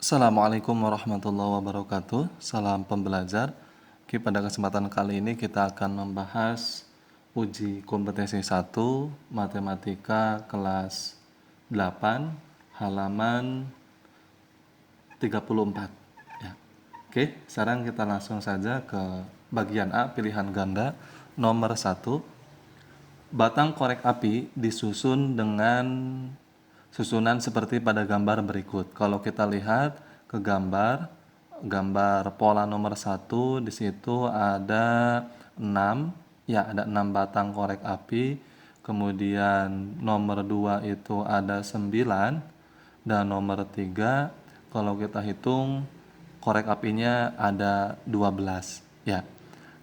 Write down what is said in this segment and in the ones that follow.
Assalamualaikum warahmatullahi wabarakatuh. Salam pembelajar. Oke, pada kesempatan kali ini kita akan membahas uji kompetensi 1 Matematika kelas 8 halaman 34. Ya. Oke, sekarang kita langsung saja ke bagian A, pilihan ganda nomor 1. Batang korek api disusun dengan susunan seperti pada gambar berikut. Kalau kita lihat ke gambar pola nomor 1, di situ ada 6, ya ada 6 batang korek api. Kemudian nomor 2 itu ada 9 dan nomor 3 kalau kita hitung korek apinya ada 12, ya.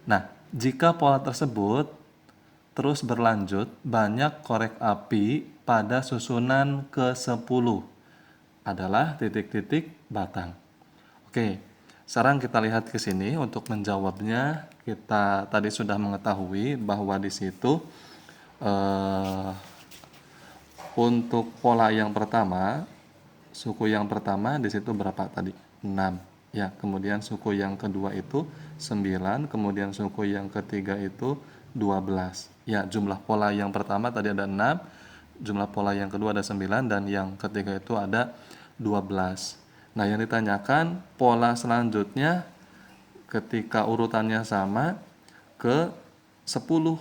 Nah, jika pola tersebut terus berlanjut, banyak korek api pada susunan ke-10 adalah titik-titik batang. Oke, sekarang kita lihat ke sini untuk menjawabnya. Kita tadi sudah mengetahui bahwa di situ untuk pola yang pertama, suku yang pertama di situ berapa tadi? 6. Ya, kemudian suku yang kedua itu 9, kemudian suku yang ketiga itu 12. Ya, jumlah pola yang pertama tadi ada 6, jumlah pola yang kedua ada 9, dan yang ketiga itu ada 12. Nah, yang ditanyakan pola selanjutnya ketika urutannya sama ke 10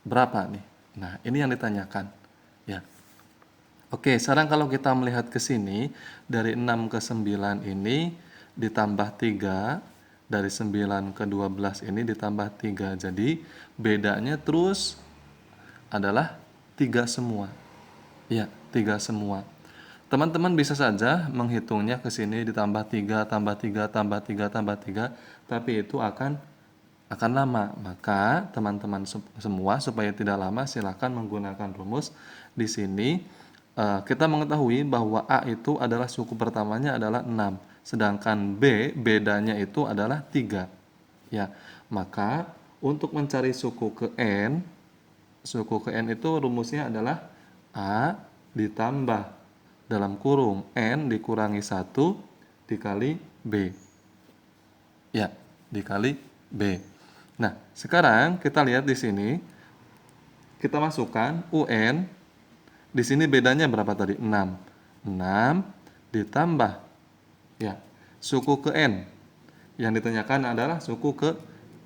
berapa nih? Nah, ini yang ditanyakan. Ya. Oke, sekarang kalau kita melihat ke sini, dari 6 ke 9 ini ditambah 3, dari 9 ke 12 ini ditambah 3. Jadi, bedanya terus adalah 3 semua. Ya, 3 semua. Teman-teman bisa saja menghitungnya ke sini ditambah 3, tambah 3, tambah 3, tambah 3, tapi itu akan lama. Maka teman-teman semua supaya tidak lama silakan menggunakan rumus. Di sini kita mengetahui bahwa A itu adalah suku pertamanya adalah 6, sedangkan B bedanya itu adalah 3. Ya, maka untuk mencari suku ke N itu rumusnya adalah A ditambah dalam kurung N dikurangi 1 dikali B. Ya, dikali B. Nah, sekarang kita lihat di sini, kita masukkan UN, di sini bedanya berapa tadi? 6. 6 ditambah, ya, suku ke N. Yang ditanyakan adalah suku ke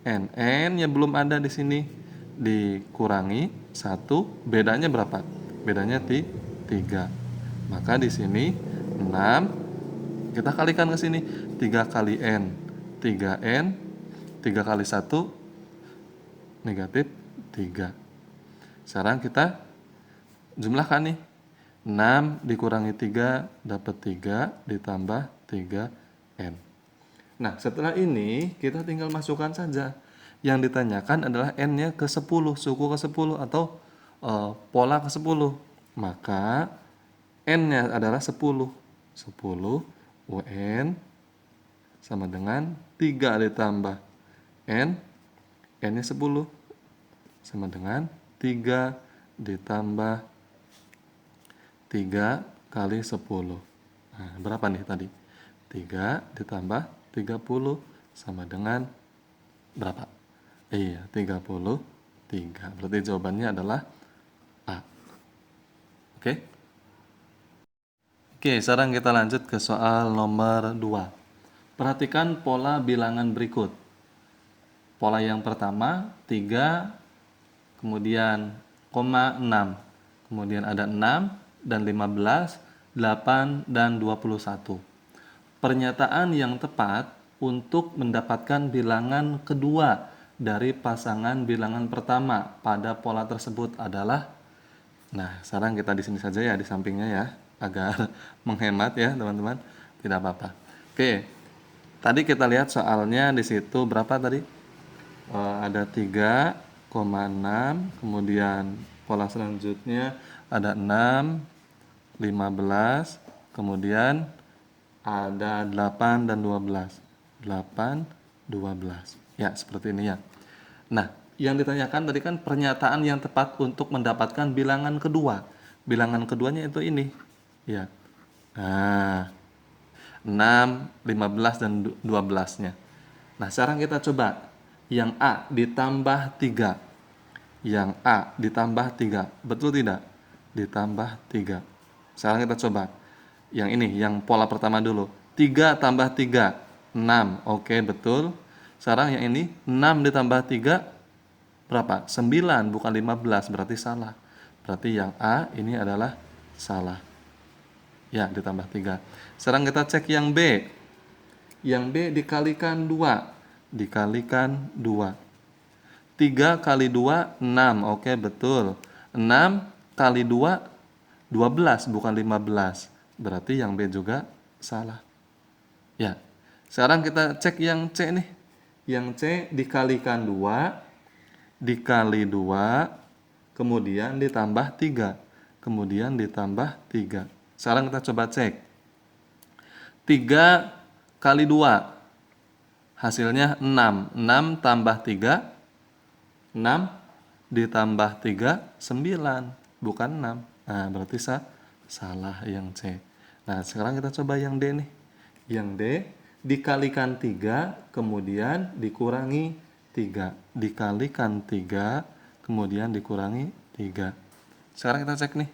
N. N-nya belum ada di sini. Dikurangi 1, bedanya berapa? Bedanya 3. Maka di sini 6, kita kalikan ke sini. 3 kali N, 3N, 3 kali 1, negatif 3. Sekarang kita jumlahkan nih. 6 dikurangi 3 dapat 3 ditambah 3N. Nah, setelah ini kita tinggal masukkan saja. Yang ditanyakan adalah N-nya ke 10, suku ke 10 atau pola ke 10. Maka N-nya adalah 10. 10 UN sama dengan 3 ditambah N, N-nya 10 sama dengan 3 ditambah 3 kali 10. Nah, berapa nih tadi? 3 ditambah 30 sama dengan berapa? Iya, 33. Berarti jawabannya adalah A. Oke? Oke, sekarang kita lanjut ke soal nomor 2. Perhatikan pola bilangan berikut. Pola yang pertama 3, kemudian 6, kemudian ada 6 dan 15, 8 dan 21. Pernyataan yang tepat untuk mendapatkan bilangan kedua dari pasangan bilangan pertama pada pola tersebut adalah, nah, sekarang kita di sini saja ya, di sampingnya ya, agar menghemat ya teman-teman, tidak apa-apa. Oke, tadi kita lihat soalnya di situ berapa tadi? Ada 3,6, kemudian pola selanjutnya ada 6, 15, kemudian ada 8 dan 12. 8, 12. Ya, seperti ini ya. Nah, yang ditanyakan tadi kan pernyataan yang tepat untuk mendapatkan bilangan kedua. Bilangan keduanya itu ini. Ya. Nah, 6, 15, dan 12-nya. Nah, sekarang kita coba yang A ditambah 3. Yang A ditambah 3. Betul tidak? Ditambah 3. Sekarang kita coba. Yang ini, yang pola pertama dulu. 3 tambah 3, 6. Oke, betul. Sekarang yang ini, 6 ditambah 3, berapa? 9, bukan 15. Berarti salah. Berarti yang A ini adalah salah. Ya, ditambah 3. Sekarang kita cek yang B. Yang B dikalikan 2. Dikalikan 2. 3 kali 2, 6. Oke, betul. 6 kali 2, 12, bukan 15. Berarti yang B juga salah. Ya. Sekarang kita cek yang C nih. Yang C dikalikan 2, dikali 2, kemudian ditambah 3. Kemudian ditambah 3. Sekarang kita coba cek. 3 kali 2, hasilnya 6. 6 tambah 3, 6 ditambah 3, 9. Bukan 6. Nah, berarti salah yang C. Nah, sekarang kita coba yang D nih. Yang D dikalikan 3, kemudian dikurangi 3. Dikalikan 3, kemudian dikurangi 3. Sekarang kita cek nih.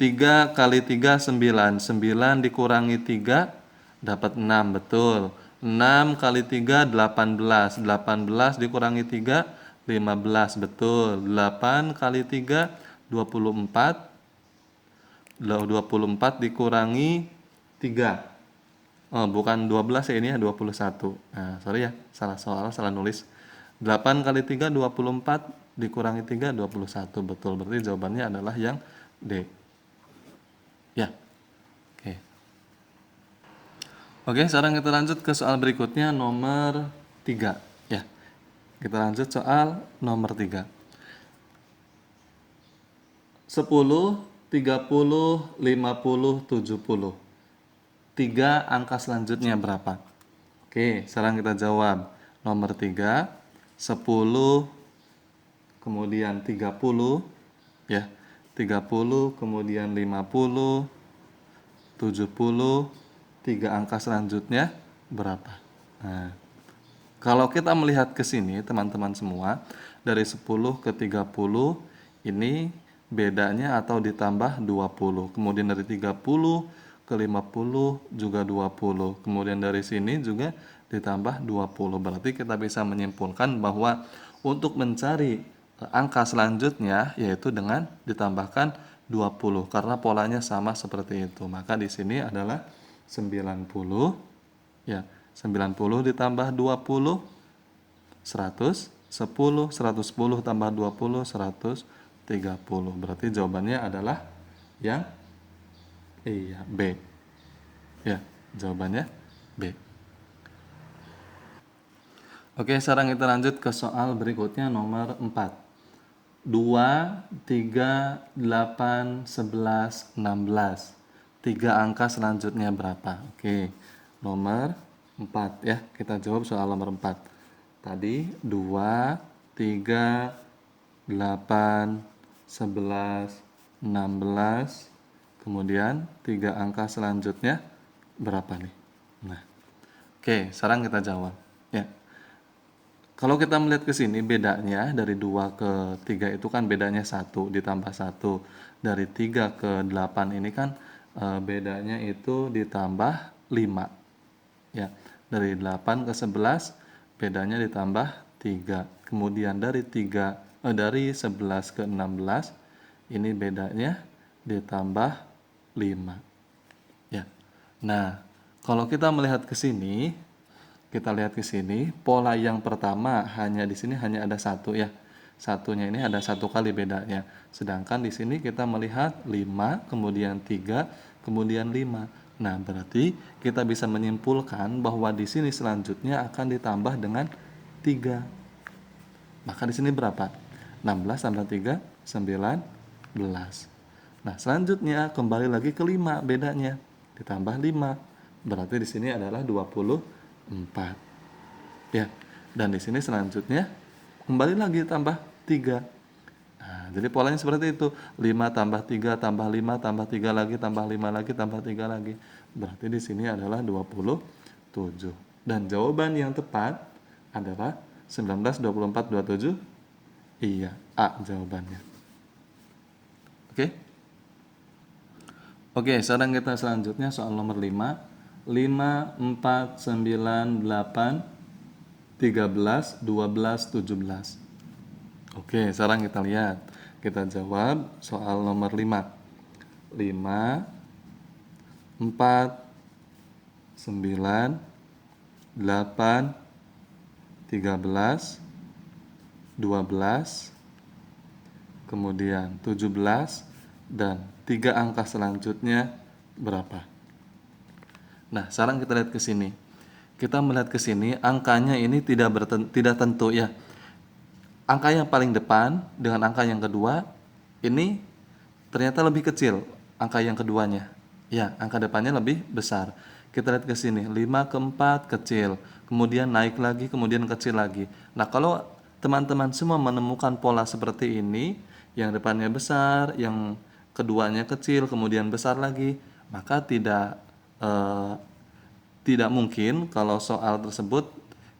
3 kali 3, 9. 9 dikurangi 3, dapat 6, betul. 6 kali 3, 18. 18 dikurangi 3, 15, betul. 8 kali 3, 24. 24 dikurangi 3. Oh, bukan 12 ya, ini ya 21. Nah, sorry ya, salah soal, salah nulis. 8 kali 3, 24, dikurangi 3, 21. Betul, berarti jawabannya adalah yang D. Ya, oke. Oke, sekarang kita lanjut ke soal berikutnya, nomor 3. Ya, kita lanjut soal nomor 3. 10, 30, 50, 70. 3 angka selanjutnya berapa? Oke, sekarang kita jawab. Nomor 3, 10, kemudian 30, ya. 30, kemudian 50, 70, 3 angka selanjutnya berapa? Nah, kalau kita melihat ke sini, teman-teman semua, dari 10 ke 30, ini bedanya atau ditambah 20. Kemudian dari 30 ke 50 juga 20. Kemudian dari sini juga ditambah 20. Berarti kita bisa menyimpulkan bahwa untuk mencari angka selanjutnya yaitu dengan ditambahkan 20 karena polanya sama seperti itu. Maka di sini adalah 90, ya. 90 ditambah 20, 100, 10, 110 tambah 20, 130. Berarti jawabannya adalah yang B. Ya, jawabannya B. Oke, sekarang kita lanjut ke soal berikutnya, nomor 4. 2, 3, 8, 11, 16. 3 angka selanjutnya berapa? Oke, nomor 4 ya. Kita jawab soal nomor 4. Tadi 2, 3, 8, 11, 16. Kemudian 3 angka selanjutnya berapa nih? Nah, oke, sekarang kita jawab. Ya. Kalau kita melihat ke sini bedanya dari 2 ke 3 itu kan bedanya 1 ditambah 1. Dari 3 ke 8 ini kan bedanya itu ditambah 5. Ya, dari 8 ke 11 bedanya ditambah 3. Kemudian dari 11 ke 16 ini bedanya ditambah 5. Ya. Nah, kalau kita melihat ke sini, kita lihat ke sini, pola yang pertama di sini hanya ada 1 ya. Satunya ini ada 1 kali bedanya. Sedangkan di sini kita melihat 5, kemudian 3, kemudian 5. Nah, berarti kita bisa menyimpulkan bahwa di sini selanjutnya akan ditambah dengan 3. Maka di sini berapa? 16 tambah 3, 19. Nah, selanjutnya kembali lagi ke 5 bedanya. Ditambah 5. Berarti di sini adalah 24. Ya. Dan di sini selanjutnya kembali lagi tambah 3. Nah, jadi polanya seperti itu. 5 tambah 3 tambah 5 tambah 3 lagi tambah 5 lagi tambah 3 lagi. Berarti di sini adalah 27. Dan jawaban yang tepat adalah 19, 24, 27. Iya, A jawabannya. Oke? Oke, sekarang kita selanjutnya soal nomor 5. 5, 4, 9, 8, 13, 12, 17. Oke, sekarang kita lihat. Kita jawab soal nomor 5. 5, 4, 9, 8, 13, 12, kemudian 17, dan 3 angka selanjutnya berapa? Nah, sekarang kita lihat ke sini. Kita melihat ke sini, angkanya ini tidak tentu ya. Angka yang paling depan dengan angka yang kedua ini ternyata lebih kecil angka yang keduanya. Ya, angka depannya lebih besar. Kita lihat ke sini, 5 ke 4 kecil, kemudian naik lagi, kemudian kecil lagi. Nah, kalau teman-teman semua menemukan pola seperti ini, yang depannya besar, yang keduanya kecil, kemudian besar lagi, maka tidak mungkin kalau soal tersebut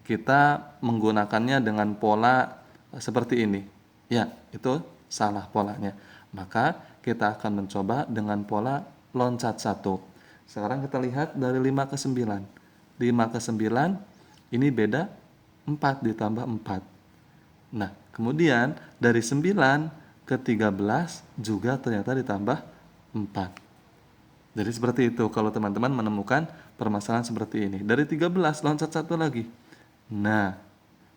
kita menggunakannya dengan pola seperti ini. Ya, itu salah polanya. Maka kita akan mencoba dengan pola loncat 1. Sekarang kita lihat dari 5 ke 9. 5 ke 9 ini beda 4 ditambah 4. Nah, kemudian dari 9 ke 13 juga ternyata ditambah 4. Jadi seperti itu kalau teman-teman menemukan permasalahan seperti ini. Dari 13 loncat 1 lagi. Nah,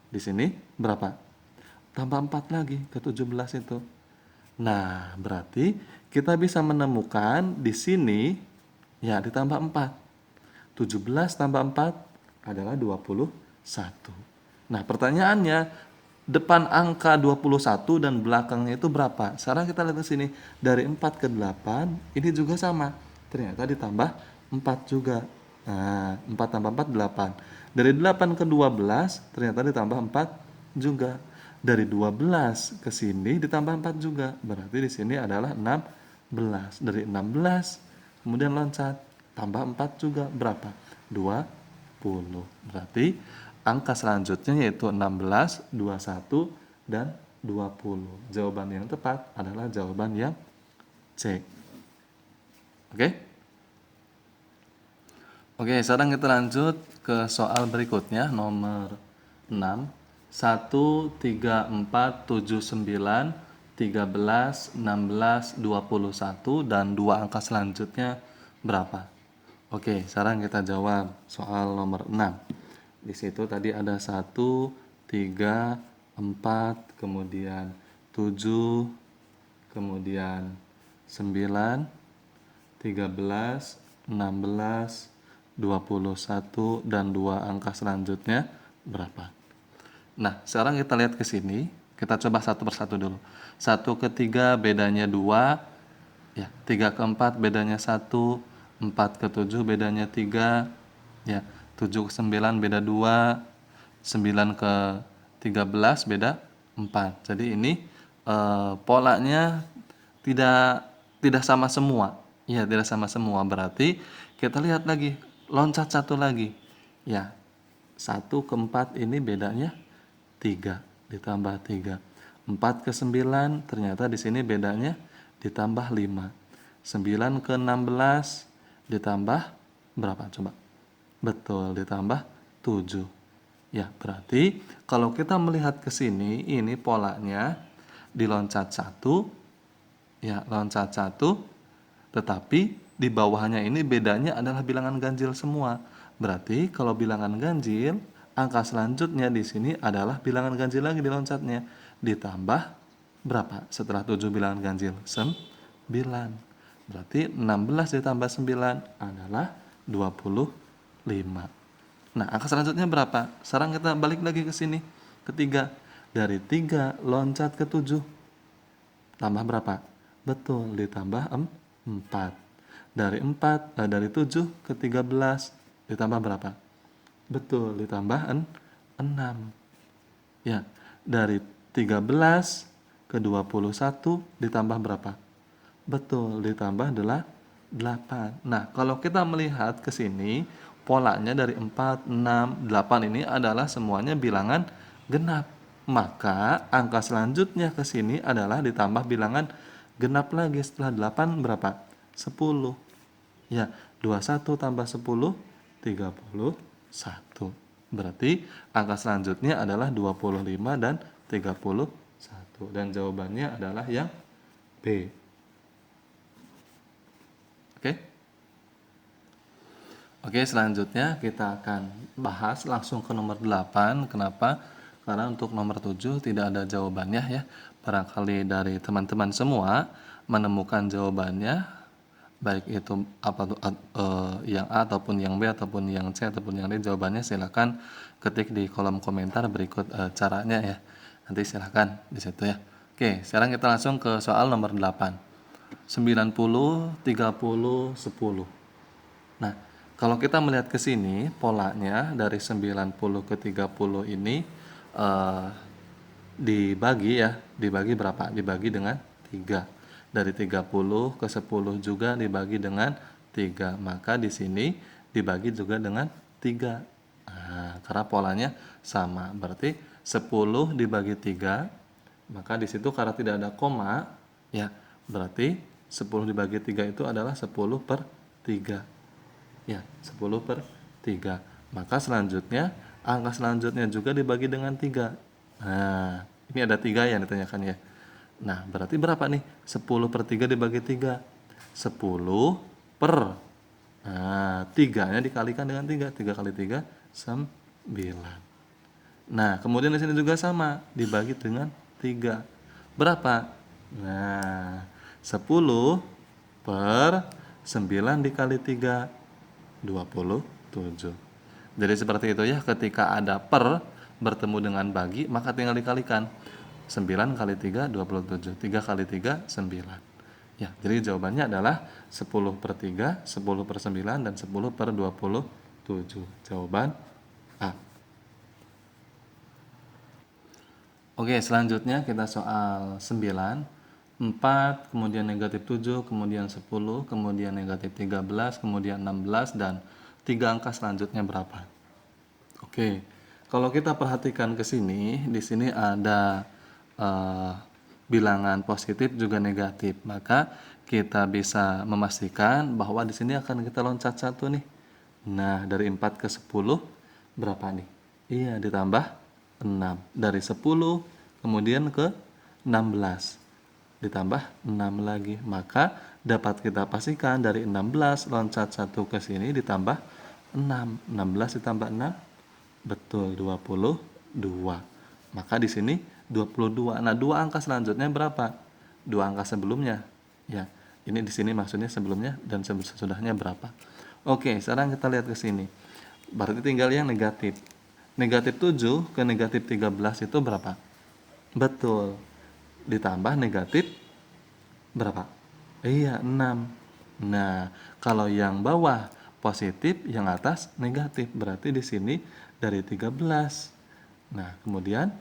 di sini berapa? Tambah 4 lagi ke 17 itu. Nah, berarti kita bisa menemukan di sini ya ditambah 4. 17 tambah 4 adalah 21. Nah, pertanyaannya depan angka 21 dan belakangnya itu berapa? Sekarang kita lihat di sini dari 4 ke 8 ini juga sama. Ternyata ditambah 4 juga. Nah, 4 tambah 4 8. Dari 8 ke 12 ternyata ditambah 4 juga. Dari 12 ke sini ditambah 4 juga. Berarti di sini adalah 16. Dari 16 kemudian loncat tambah 4 juga berapa? 20. Berarti angka selanjutnya yaitu 16, 21 dan 20. Jawaban yang tepat adalah jawaban yang C. Oke? Oke, sekarang kita lanjut ke soal berikutnya nomor 6. 1, 3, 4, 7, 9, 13, 16, 21 dan 2 angka selanjutnya berapa? Oke, sekarang kita jawab soal nomor 6. Di situ tadi ada 1, 3, 4, kemudian 7, kemudian 9, 13, 16, 21 dan 2 angka selanjutnya berapa? Nah, sekarang kita lihat ke sini, kita coba satu persatu dulu. 1 ke 3 bedanya 2, ya, 3 ke 4 bedanya 1, 4 ke 7 bedanya 3, ya, 7 ke 9 beda 2, 9 ke 13 beda 4. Jadi ini polanya tidak tidak sama semua. Ya, tidak sama semua. Berarti kita lihat lagi, loncat 1 lagi. Ya, 1 ke 4 ini bedanya 3 ditambah 3. 4 ke 9 ternyata di sini bedanya ditambah 5. 9 ke 16 ditambah berapa coba? Betul, ditambah 7. Ya, berarti kalau kita melihat ke sini ini polanya di loncat 1, ya, loncat 1, tetapi di bawahnya ini bedanya adalah bilangan ganjil semua. Berarti kalau bilangan ganjil, angka selanjutnya di sini adalah bilangan ganjil lagi di loncatnya. Ditambah berapa setelah 7 bilangan ganjil? 9. Berarti 16 ditambah 9 adalah 25. Nah, angka selanjutnya berapa? Sekarang kita balik lagi ke sini. Ketiga. Dari 3 loncat ke 7. Tambah berapa? Betul, ditambah 4. Dari 7 ke 13 ditambah berapa? Betul, ditambah 6. Ya, dari 13 ke 21 ditambah berapa? Betul, ditambah 8. 8. Nah, kalau kita melihat ke sini, polanya dari 4, 6, 8 ini adalah semuanya bilangan genap. Maka angka selanjutnya ke sini adalah ditambah bilangan genap lagi. Setelah 8 berapa? 10. Ya, 21 tambah 10, 31. Berarti angka selanjutnya adalah 25 dan 31. Dan jawabannya adalah yang B. Oke? Oke, selanjutnya kita akan bahas langsung ke nomor 8. Kenapa? Karena untuk nomor 7 tidak ada jawabannya ya. Barangkali dari teman-teman semua menemukan jawabannya, baik itu apa tuh yang A ataupun yang B ataupun yang C ataupun yang D, jawabannya silakan ketik di kolom komentar berikut caranya ya. Nanti silakan di situ ya. Oke, sekarang kita langsung ke soal nomor 8. 90, 30, 10. Nah, kalau kita melihat ke sini, polanya dari 90 ke 30 ini dibagi berapa? Dibagi dengan 3. Dari 30 ke 10 juga dibagi dengan 3. Maka di sini dibagi juga dengan 3. Nah, karena polanya sama. Berarti 10 dibagi 3, maka di situ karena tidak ada koma, ya, berarti 10 dibagi 3 itu adalah 10 per 3. Ya, 10 per 3. Maka selanjutnya, angka selanjutnya juga dibagi dengan 3. Nah, ini ada 3 yang ditanyakan ya. Nah, berarti berapa nih? 10 per 3 dibagi 3. 10 per, nah, 3-nya dikalikan dengan 3. 3 kali 3, 9. Nah, kemudian di sini juga sama, dibagi dengan 3. Berapa? Nah, 10 per 9 dikali 3, 27. Jadi seperti itu ya, ketika ada per bertemu dengan bagi, maka tinggal dikalikan. 9 kali 3, 27. 3 kali 3, 9. Ya, jadi jawabannya adalah 10 per 3, 10 per 9, dan 10 per 27. Jawaban A. Oke, selanjutnya kita soal 9. 4, kemudian negatif 7, kemudian 10, kemudian negatif 13, kemudian 16, dan 3 angka selanjutnya berapa? Oke, kalau kita perhatikan ke sini, di sini ada bilangan positif juga negatif. Maka kita bisa memastikan bahwa di sini akan kita loncat 1 nih. Nah, dari 4 ke 10 berapa nih? Iya, ditambah 6. Dari 10 kemudian ke 16. Ditambah 6 lagi. Maka dapat kita pastikan dari 16 loncat 1 ke sini ditambah 6. 16 ditambah 6, betul, 22. Maka di sini 22. Nah, dua angka selanjutnya berapa? Dua angka sebelumnya. Ya, ini di sini maksudnya sebelumnya dan sesudahnya berapa? Oke, sekarang kita lihat ke sini. Berarti tinggal yang negatif. Negatif 7 ke negatif 13 itu berapa? Betul. Ditambah negatif berapa? Iya, 6. Nah, kalau yang bawah positif, yang atas negatif. Berarti di sini dari 13. Nah, kemudian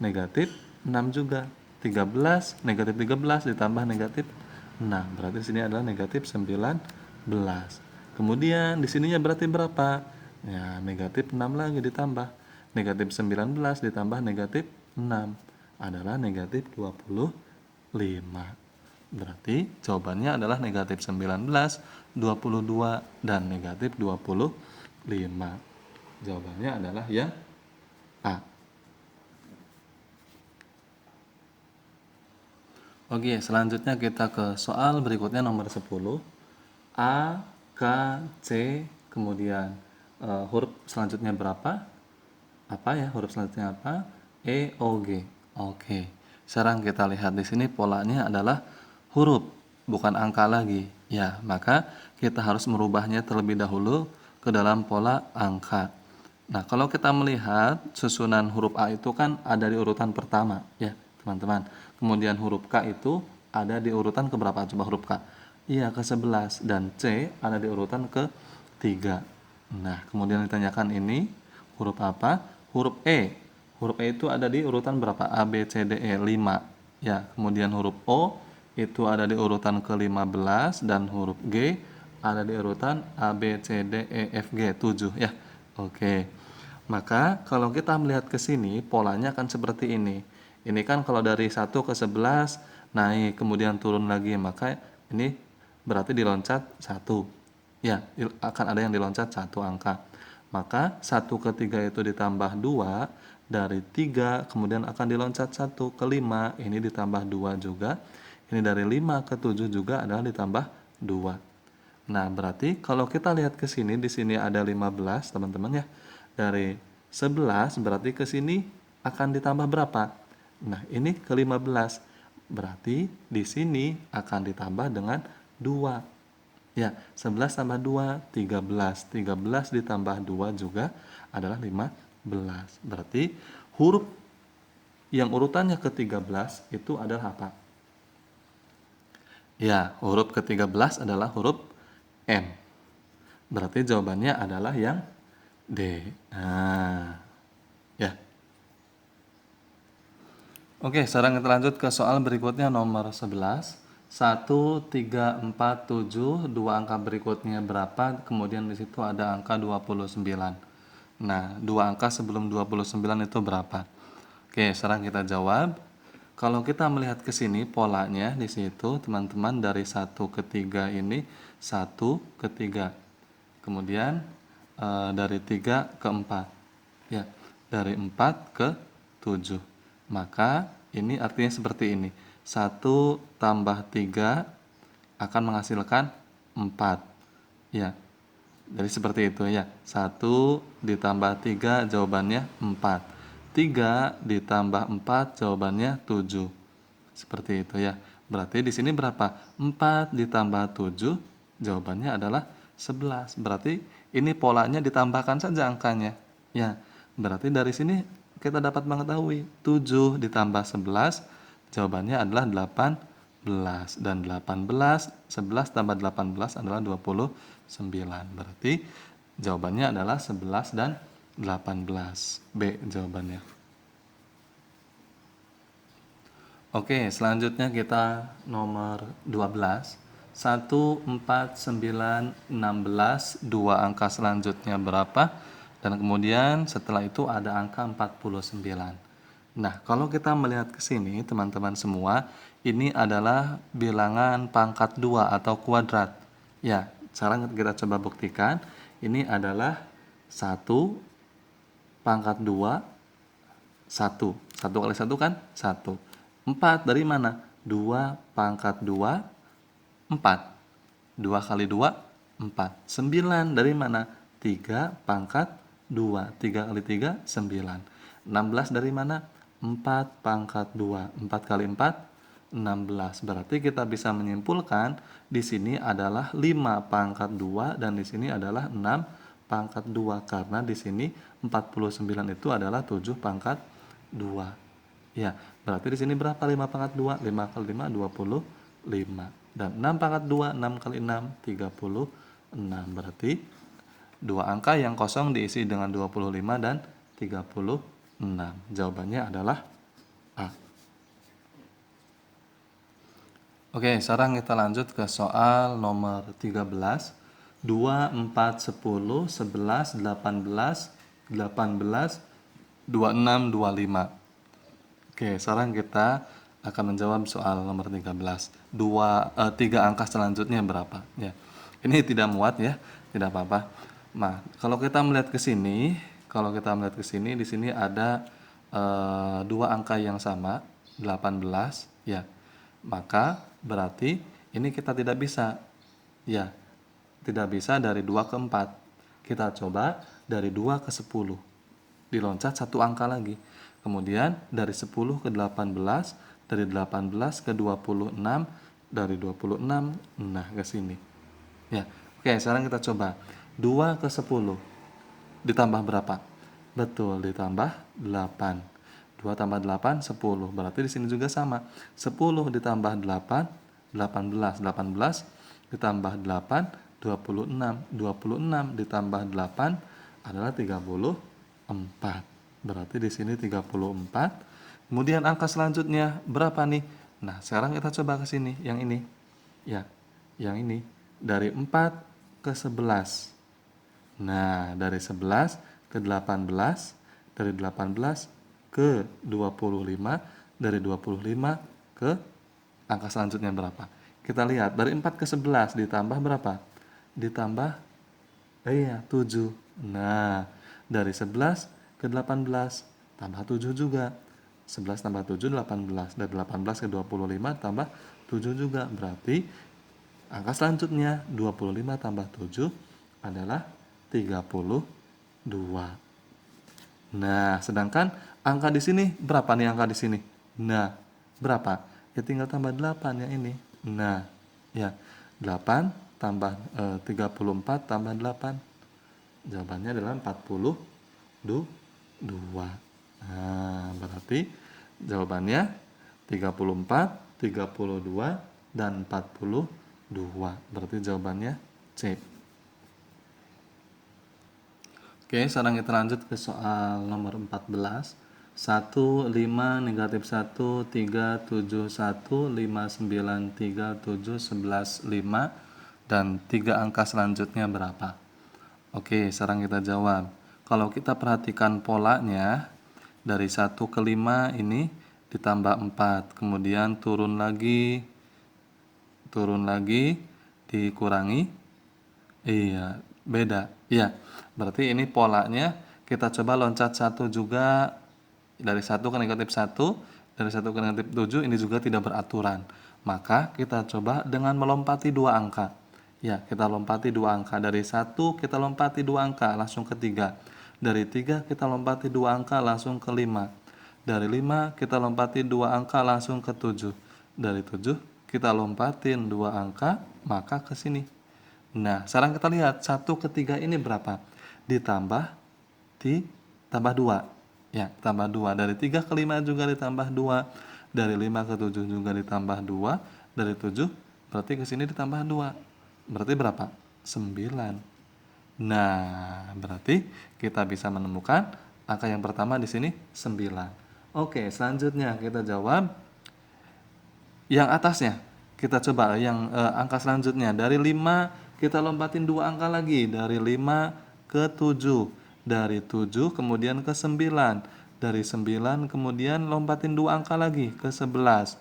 negatif 6 juga. 13, negatif 13 ditambah negatif 6. Berarti di sini adalah negatif 19. Kemudian di sininya berarti berapa? Ya, negatif 6 lagi ditambah. Negatif 19 ditambah negatif 6 adalah negatif 25. Berarti jawabannya adalah negatif 19, 22, dan negatif 25. Jawabannya adalah yang A. Oke, selanjutnya kita ke soal berikutnya nomor 10. A, K, C, kemudian huruf selanjutnya berapa? Apa ya huruf selanjutnya apa? E, O, G. Oke. Sekarang kita lihat di sini polanya adalah huruf, bukan angka lagi. Ya, maka kita harus merubahnya terlebih dahulu ke dalam pola angka. Nah, kalau kita melihat susunan huruf A itu kan ada di urutan pertama, ya, teman-teman. Kemudian huruf K itu ada di urutan keberapa? Coba huruf K. Iya, ke-11, dan C ada di urutan ke-3. Nah, kemudian ditanyakan ini huruf apa? Huruf E. Huruf E itu ada di urutan berapa? A, B, C, D, E, 5. Ya, kemudian huruf O itu ada di urutan ke-15 dan huruf G ada di urutan A, B, C, D, E, F, G, 7 ya. Oke. Maka kalau kita melihat ke sini polanya akan seperti ini. Ini kan kalau dari 1 ke 11 naik kemudian turun lagi, maka ini berarti diloncat 1. Ya, akan ada yang diloncat 1 angka. Maka 1 ke 3 itu ditambah 2, dari 3 kemudian akan diloncat 1 ke 5, ini ditambah 2 juga. Ini dari 5 ke 7 juga adalah ditambah 2. Nah, berarti kalau kita lihat ke sini, di sini ada 15, teman-teman ya. Dari 11 berarti ke sini akan ditambah berapa? Nah, ini ke 15. Berarti di sini akan ditambah dengan 2. Ya, 11 tambah 2, 13. 13 ditambah 2 juga adalah 15. Berarti huruf yang urutannya ke-13 itu adalah apa? Ya, huruf ke-13 adalah huruf M. Berarti jawabannya adalah yang D. Nah, ya. Oke, sekarang kita lanjut ke soal berikutnya nomor 11. 1, 3, 4, 7, dua angka berikutnya berapa? Kemudian di situ ada angka 29. Nah, dua angka sebelum 29 itu berapa? Oke, sekarang kita jawab. Kalau kita melihat ke sini polanya di situ teman-teman dari 1 ke 3 ini 1 ke 3. Kemudian dari 3 ke 4. Ya, dari 4 ke 7. Maka ini artinya seperti ini. 1 tambah 3 akan menghasilkan 4. Ya. Jadi seperti itu ya. 1 ditambah 3 jawabannya 4. 3 ditambah 4 jawabannya 7. Seperti itu ya. Berarti di sini berapa? 4 ditambah 7 jawabannya adalah 11. Berarti ini polanya ditambahkan saja angkanya. Ya. Berarti dari sini kita dapat mengetahui 7 ditambah 11 jawabannya adalah 18 dan 11 tambah 18 adalah 29. Berarti jawabannya adalah 11 dan 18. B jawabannya. Oke, selanjutnya kita nomor 12. 1, 4, 9, 16, dua angka selanjutnya berapa? Dan kemudian setelah itu ada angka 49. Nah, kalau kita melihat ke sini, teman-teman semua, ini adalah bilangan pangkat 2 atau kuadrat. Ya, sekarang kita coba buktikan. Ini adalah 1 pangkat 2, 1. 1 kali 1 kan? 1. 4 dari mana? 2 pangkat 2, 4. 2 kali 2, 4. 9 dari mana? 3 pangkat 2. 3 kali 3, 9. 16 dari mana? 4 pangkat 2. 4 kali 4, 16. Berarti kita bisa menyimpulkan di sini adalah 5 pangkat 2 dan di sini adalah 6 pangkat 2 karena di sini 49 itu adalah 7 pangkat 2. Ya, berarti di sini berapa 5 pangkat 2? 5 kali 5 25. Dan 6 pangkat 2, 6 kali 6 36. Berarti dua angka yang kosong diisi dengan 25 dan 36. Jawabannya adalah A. Oke, sekarang kita lanjut ke soal nomor 13. 2, 4, 10, 11, 18, 18, 26, 25. Oke, sekarang kita akan menjawab soal nomor 13. 3 angka selanjutnya berapa? Ya. Ini tidak muat ya, tidak apa-apa. Nah, kalau kita melihat ke sini, di sini ada 2 angka yang sama, 18 ya. Maka berarti ini kita tidak bisa. Ya, tidak bisa dari 2 ke 4. Kita coba dari 2 ke 10. Diloncat satu angka lagi. Kemudian dari 10 ke 18, dari 18 ke 26, dari 26 nah ke sini. Ya. Oke, sekarang kita coba. 2 ke 10 ditambah berapa? Betul, ditambah 8. 2 tambah 8, 10. Berarti di sini juga sama. 10 ditambah 8, 18. 18 ditambah 8, 26. 26 ditambah 8 adalah 34. Berarti di sini 34. Kemudian angka selanjutnya berapa nih? Nah, sekarang kita coba ke sini, yang ini. Ya, yang ini. Dari 4 ke 11. Nah, dari 11 ke 18, dari 18 ke 25, dari 25 ke angka selanjutnya berapa? Kita lihat, dari 4 ke 11 ditambah berapa? Ditambah, iya, 7. Nah, dari 11 ke 18 tambah 7 juga. 11 tambah 7, 18. Dari 18 ke 25 tambah 7 juga. Berarti angka selanjutnya 25 tambah 7 adalah 32. Nah, sedangkan angka di sini berapa nih angka di sini? Nah, berapa? Ya tinggal tambah 8 yang ini. Nah, ya 8 tambah 34 tambah 8. Jawabannya adalah 42. Nah, berarti jawabannya 34, 32 dan 42. Berarti jawabannya C. Oke, sekarang kita lanjut ke soal nomor 14. 1, 5, negatif 1, 3, 7, 1, 5, 9, 3, 7, 11, 5, dan 3 angka selanjutnya berapa? Oke, sekarang kita jawab. Kalau kita perhatikan polanya, dari 1 ke 5 ini ditambah 4, kemudian turun lagi, dikurangi. Iya, beda. Iya, berarti ini polanya kita coba loncat 1 juga, dari 1 ke negatif 1, dari 1 ke negatif 7, ini juga tidak beraturan. Maka kita coba dengan melompati 2 angka. Ya, kita lompati 2 angka. Dari 1 kita lompati 2 angka, langsung ke 3. Dari 3 kita lompati 2 angka, langsung ke 5. Dari 5 kita lompati 2 angka, langsung ke 7. Dari 7 kita lompatin 2 angka, maka ke sini. Nah, sekarang kita lihat 1 ke 3 ini berapa? Ditambah 2. Ya, tambah 2. Dari 3 ke 5 juga ditambah 2. Dari 5 ke 7 juga ditambah 2. Dari 7 berarti ke sini ditambah 2. Berarti berapa? 9. Nah, berarti kita bisa menemukan angka yang pertama di sini 9. Oke, selanjutnya kita jawab yang atasnya. Kita coba yang angka selanjutnya. Dari 5 kita lompatin 2 angka lagi. Dari 5 ke 7. Dari 7 kemudian ke 9. Dari 9 kemudian lompatin 2 angka lagi ke 11.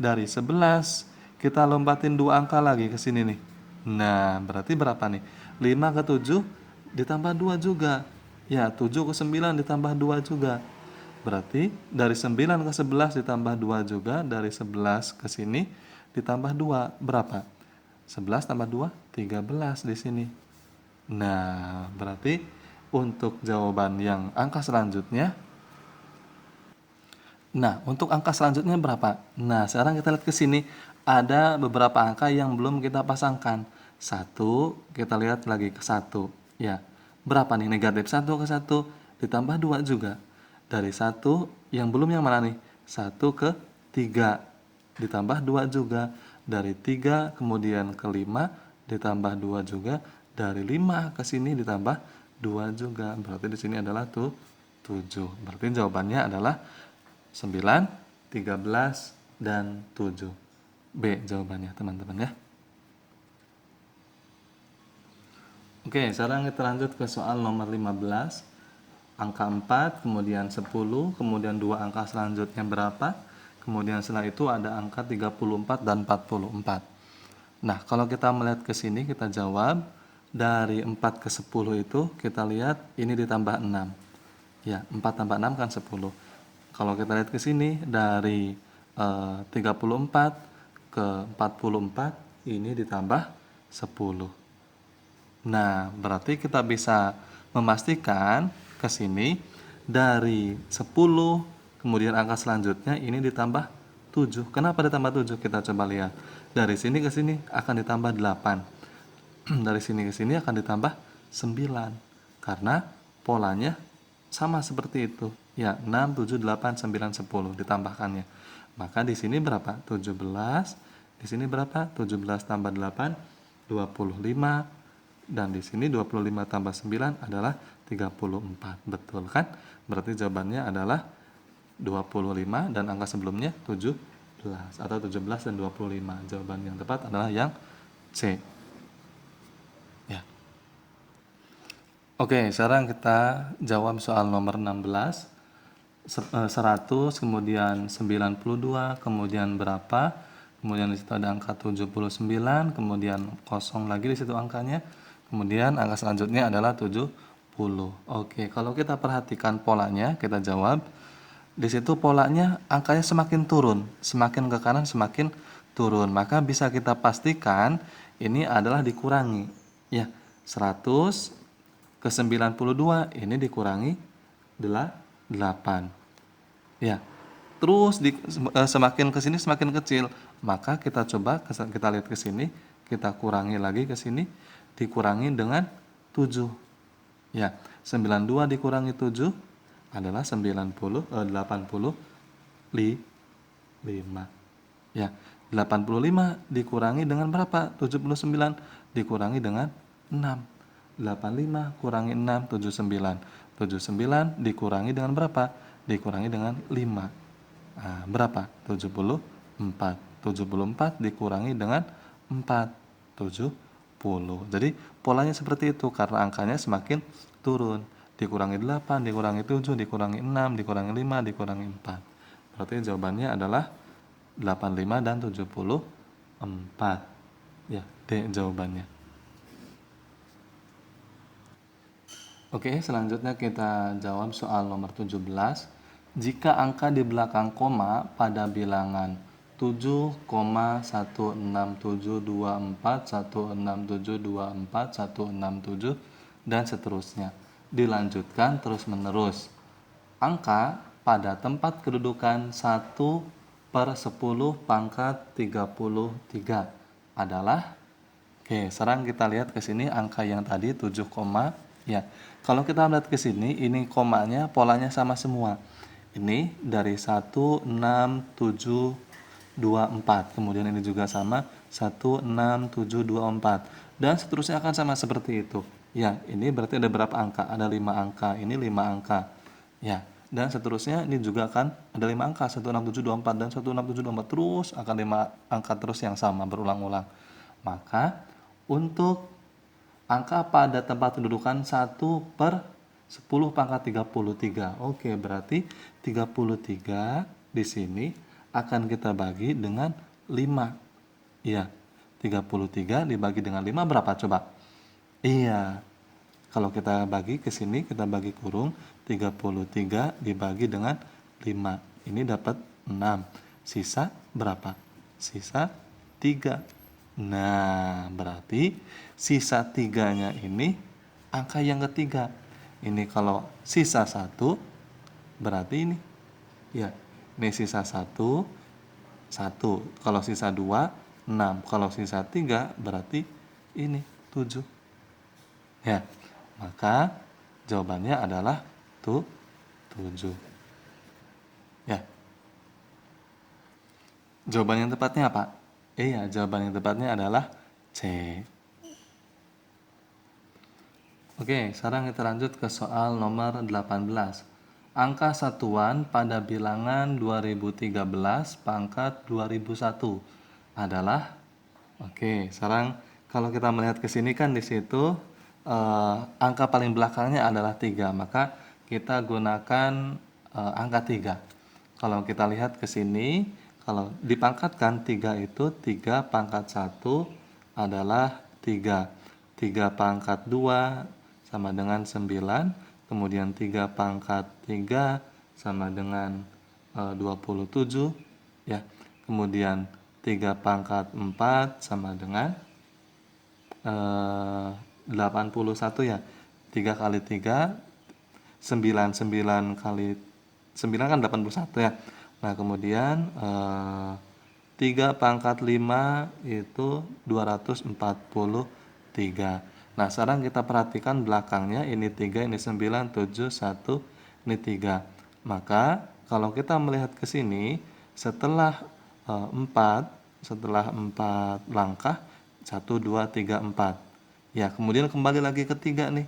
Dari 11 kita lompatin 2 angka lagi ke sini nih. Nah, berarti berapa nih? 5 ke 7 ditambah 2 juga. Ya, 7 ke 9 ditambah 2 juga. Berarti dari 9 ke 11 ditambah 2 juga. Dari 11 ke sini ditambah 2. Berapa? 11 tambah 2, 13 di sini. Nah, berarti untuk jawaban yang angka selanjutnya. Nah, untuk angka selanjutnya berapa? Nah, sekarang kita lihat ke sini. Ada beberapa angka yang belum kita pasangkan. 1, kita lihat lagi ke 1. Ya, berapa nih? Negatif 1 ke 1 ditambah 2 juga. Dari 1 yang belum yang mana nih? 1 ke 3 ditambah 2 juga. Dari 3 kemudian ke 5 ditambah 2 juga. Dari 5 ke sini ditambah 2 juga. Berarti di sini adalah 7. Berarti jawabannya adalah 9, 13, dan 7. B jawabannya teman-teman ya. Oke, sekarang kita lanjut ke soal nomor 15. Angka 4, kemudian 10, kemudian 2 angka selanjutnya berapa? Kemudian setelah itu ada angka 34 dan 44. Nah, kalau kita melihat ke sini, kita jawab dari 4 ke 10 itu, kita lihat ini ditambah 6. Ya, 4 tambah 6 kan 10. Kalau kita lihat ke sini, dari 34 ke 44, ini ditambah 10. Nah, berarti kita bisa memastikan ke sini dari 10, kemudian angka selanjutnya ini ditambah 7. Kenapa ditambah 7? Kita coba lihat. Dari sini ke sini akan ditambah 8. Dari sini ke sini akan ditambah 9. Karena polanya sama seperti itu. Ya, 6, 7, 8, 9, 10 ditambahkannya. Maka di sini berapa? 17. Di sini berapa? 17 tambah 8, 25. Dan di sini 25 tambah 9 adalah 34. Betul kan? Berarti jawabannya adalah 25 dan angka sebelumnya 17. atau 17 dan 25. Jawaban yang tepat adalah yang C. Ya. Oke, sekarang kita jawab soal nomor 16. 100, kemudian 92, kemudian berapa? Kemudian di situ ada angka 79, kemudian kosong lagi di situ angkanya. Kemudian angka selanjutnya adalah 70. Oke, kalau kita perhatikan polanya, kita jawab. Di situ polanya angkanya semakin turun, semakin ke kanan semakin turun. Maka bisa kita pastikan ini adalah dikurangi. Ya, 100 ke 92 ini dikurangi 8. Ya. Terus semakin ke sini semakin kecil. Maka kita coba kita lihat ke sini, kita kurangi lagi ke sini, dikurangi dengan 7. Ya, 92 dikurangi 7 adalah 85. Ya, 85 dikurangi dengan berapa? 79 dikurangi dengan 6. 85 kurangi 6, 79. 79 dikurangi dengan berapa? Dikurangi dengan 5. Nah, berapa? 74. 74 dikurangi dengan 4. 70. Jadi polanya seperti itu karena angkanya semakin turun. Dikurangi 8, dikurangi 7, dikurangi 6, dikurangi 5, dikurangi 4. Berarti jawabannya adalah 85 dan 74. Ya, D jawabannya. Oke, selanjutnya kita jawab soal nomor 17. Jika angka di belakang koma pada bilangan 7,16724, 16724, 167, dan seterusnya dilanjutkan terus-menerus. Angka pada tempat kedudukan 1/10 pangkat 33 adalah. Oke, sekarang kita lihat ke sini angka yang tadi 7, ya. Kalau kita lihat ke sini, ini komanya polanya sama semua. Ini dari 1, 6, 7, 2, 4. Kemudian ini juga sama 1, 6, 7, 2, 4. Dan seterusnya akan sama seperti itu. Ya, ini berarti ada berapa angka? Ada 5 angka. Ini 5 angka. Ya, dan seterusnya ini juga akan ada 5 angka, 1, 6, 7, 2, 4 dan 1, 6, 7, 2, 4 terus akan 5 angka terus yang sama berulang-ulang. Maka untuk angka pada tempat kedudukan 1/10 pangkat 33. Oke, berarti 33 di sini akan kita bagi dengan 5. Iya, 33 dibagi dengan 5 berapa coba? Iya, kalau kita bagi ke sini, kita bagi kurung, 33 dibagi dengan 5. Ini dapat 6. Sisa berapa? Sisa 3. Nah, berarti sisa 3-nya ini angka yang ketiga. Ini kalau sisa 1, berarti ini. Ya, ini sisa 1, 1. Kalau sisa 2, 6. Kalau sisa 3, berarti ini 7. Ya, maka jawabannya adalah 7. Ya. Jawaban yang tepatnya apa? Iya, jawaban yang tepatnya adalah C. Oke, sekarang kita lanjut ke soal nomor 18. Angka satuan pada bilangan 2013 pangkat 2001 adalah. Oke, sekarang kalau kita melihat ke sini kan di situ angka paling belakangnya adalah 3, maka kita gunakan angka 3. Kalau kita lihat ke sini, kalau dipangkatkan 3 itu 3 pangkat 1 adalah 3. 3 pangkat 2 sama dengan 9. Kemudian 3 pangkat 3 sama dengan 27. Ya. Kemudian 3 pangkat 4 sama dengan 81 ya. 3 kali 3, 9. 9 kali 9 kan 81 ya. Nah, kemudian 3 pangkat 5 itu 243. Nah, sekarang kita perhatikan belakangnya, ini 3, ini 9, 7, 1, ini 3. Maka kalau kita melihat ke sini, setelah 4 langkah, 1, 2, 3, 4. Ya, kemudian kembali lagi ke 3 nih.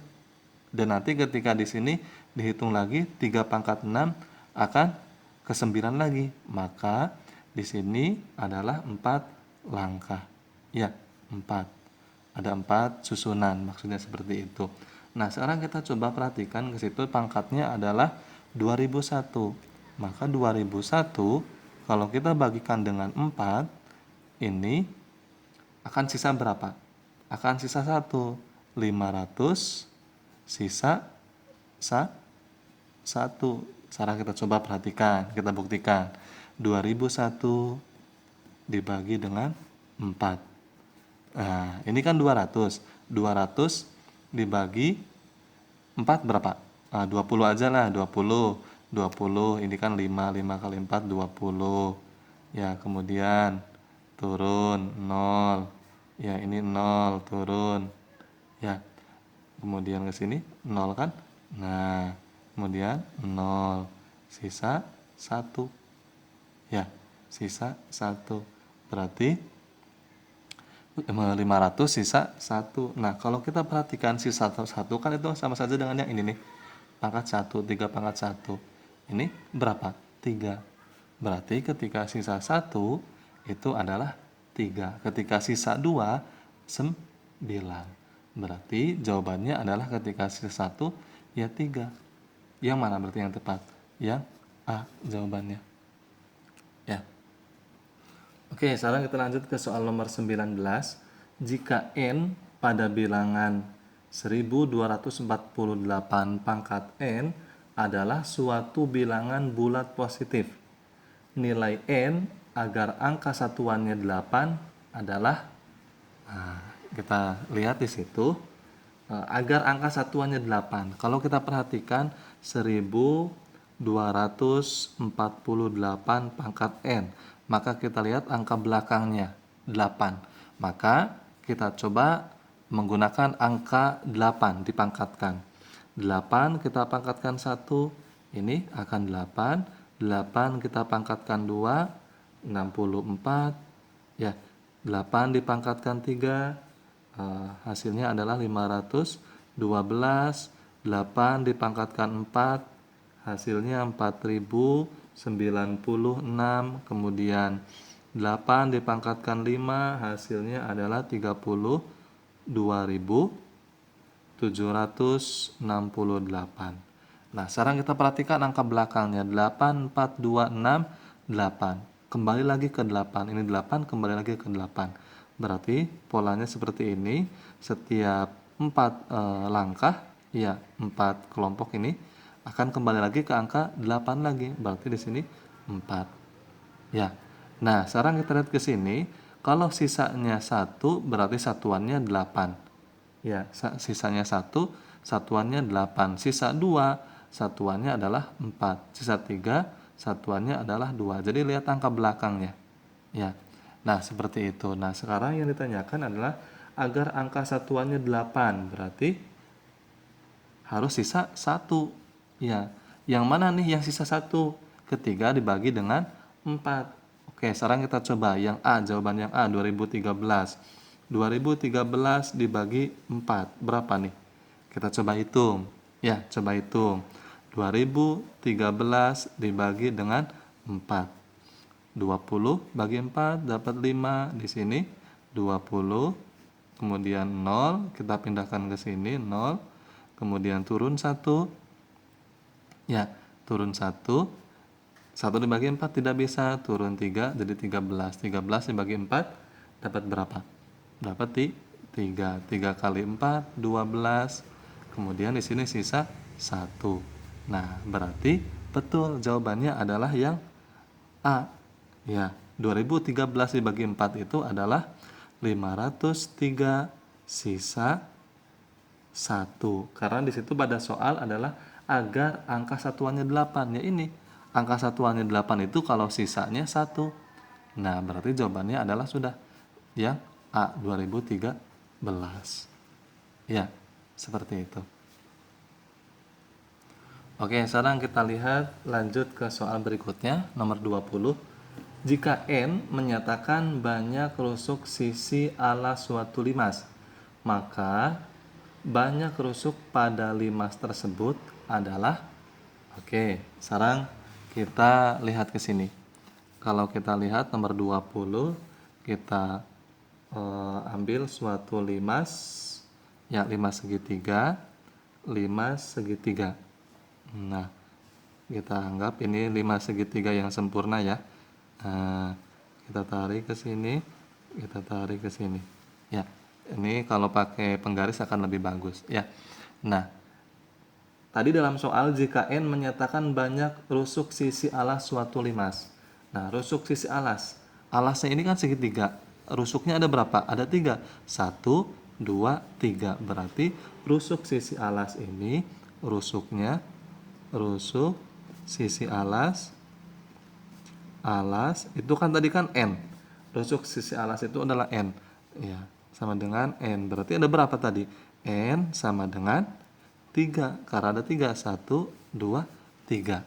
Dan nanti ketika di sini dihitung lagi 3 pangkat 6 akan ke 9 lagi. Maka Di sini adalah 4 langkah. Ya, 4. Ada 4 susunan, maksudnya seperti itu. Nah, sekarang kita coba perhatikan ke situ pangkatnya adalah 2001. Maka 2001 kalau kita bagikan dengan 4, ini akan sisa berapa? Akan sisa 1. 500 sisa 1. Sekarang kita coba perhatikan, kita buktikan. 2001 dibagi dengan 4. Nah, ini kan 200. 200 dibagi 4 berapa? 20 aja lah, 20. 20 ini kan 5, 5 kali 4 20. Ya, kemudian turun 0. Ya, ini 0 turun. Ya. Kemudian ke sini 0 kan? Nah, kemudian 0 sisa 1. Ya, sisa 1. Berarti 500 sisa 1. Nah, kalau kita perhatikan sisa 1 kan itu sama saja dengan yang ini nih. Pangkat 1, 3 pangkat 1. Ini berapa? 3. Berarti ketika sisa 1 itu adalah 3. Ketika sisa 2, 9. Berarti jawabannya adalah ketika sisa 1 ya 3. Yang mana berarti yang tepat? Yang A jawabannya. Ya. Oke, sekarang kita lanjut ke soal nomor 19. Jika N pada bilangan 1248 pangkat N adalah suatu bilangan bulat positif, nilai N agar angka satuannya 8 adalah, nah, kita lihat di situ, agar angka satuannya 8. Kalau kita perhatikan 1248 pangkat N, maka kita lihat angka belakangnya 8. Maka kita coba menggunakan angka 8 dipangkatkan. 8 kita pangkatkan 1, ini akan 8. 8 kita pangkatkan 2, 64. Ya, 8 dipangkatkan 3, hasilnya adalah 512. 8 dipangkatkan 4, hasilnya 4096. Kemudian 8 dipangkatkan 5, hasilnya adalah 32.768. Nah, sekarang kita perhatikan angka belakangnya 8, 4, 2, 6, 8. Kembali lagi ke 8. Ini 8 kembali lagi ke 8. Berarti polanya seperti ini. Setiap 4 langkah, ya 4 kelompok ini akan kembali lagi ke angka 8 lagi. Berarti di sini 4. Ya. Nah, sekarang kita lihat ke sini. Kalau sisanya 1 berarti satuannya 8. Ya, sisanya 1, satuannya 8. Sisa 2, satuannya adalah 4. Sisa 3, satuannya adalah 2. Jadi lihat angka belakangnya. Ya. Nah, seperti itu. Nah, sekarang yang ditanyakan adalah agar angka satuannya 8. Berarti harus sisa 1. Ya. Yang mana nih yang sisa 1? Ketiga dibagi dengan 4. Oke, sekarang kita coba yang A, jawaban yang A 2013. 2013 dibagi 4. Berapa nih? Kita coba hitung. Ya, coba hitung. 2013 dibagi dengan 4. 20 bagi 4 dapat 5 di sini. 20. Kemudian 0, kita pindahkan ke sini 0. Kemudian turun 1. Ya, turun 1. 1 dibagi 4 tidak bisa, turun 3 jadi 13. 13 dibagi 4 dapat berapa? Dapat 3. 3 kali 4 12. Kemudian di sini sisa 1. Nah, berarti betul jawabannya adalah yang A. Ya, 2013 dibagi 4 itu adalah 503 sisa 1. Karena di situ pada soal adalah agar angka satuannya 8. Ya ini, angka satuannya 8 itu kalau sisanya 1. Nah, berarti jawabannya adalah sudah yang A 2013. Ya, seperti itu. Oke, sekarang kita lihat lanjut ke soal berikutnya, nomor 20. Jika N menyatakan banyak rusuk sisi ala suatu limas, maka banyak rusuk pada limas tersebut adalah, oke, sekarang kita lihat ke sini. Kalau kita lihat nomor 20, kita ambil suatu limas, ya limas segitiga, Nah, kita anggap ini limas segitiga yang sempurna ya. Kita tarik ke sini, kita tarik ke sini. Ya, ini kalau pakai penggaris akan lebih bagus ya. Nah, tadi dalam soal jika N menyatakan banyak rusuk sisi alas suatu limas. Nah, rusuk sisi alas. Alasnya ini kan segitiga. Rusuknya ada berapa? Ada 3. 1, 2, 3. Berarti rusuk sisi alas ini, rusuk sisi alas itu kan tadi kan N. Rusuk sisi alas itu adalah N. Ya, sama dengan N. Berarti ada berapa tadi? N sama dengan 3. Karena ada 3. 1, 2, 3.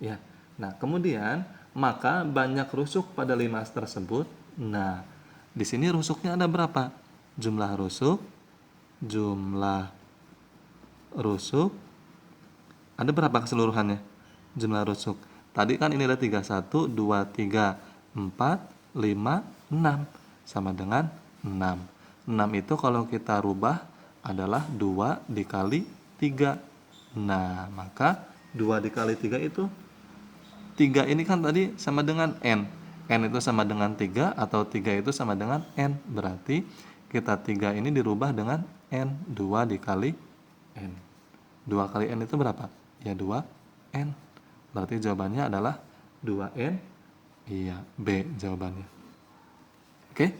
Ya. Nah, kemudian maka banyak rusuk pada limas tersebut. Nah, di sini rusuknya ada berapa? Jumlah rusuk ada berapa keseluruhannya? Jumlah rusuk. Tadi kan ini ada 3. 1, 2, 3, 4, 5, 6. Sama dengan 6. 6 itu kalau kita rubah adalah 2 dikali 3. Nah, maka 2 dikali 3 itu 3 ini kan tadi sama dengan N. N itu sama dengan 3 atau 3 itu sama dengan N. Berarti kita 3 ini dirubah dengan N. 2 dikali N. 2 kali N itu berapa? Ya 2N. Berarti jawabannya adalah 2N. Iya, B jawabannya. Oke,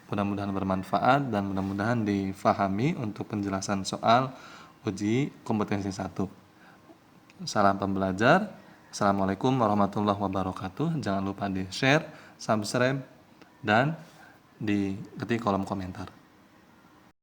mudah-mudahan bermanfaat dan mudah-mudahan difahami untuk penjelasan soal uji kompetensi 1. Salam pembelajar. Assalamualaikum warahmatullahi wabarakatuh. Jangan lupa di share, subscribe, dan di ketik kolom komentar.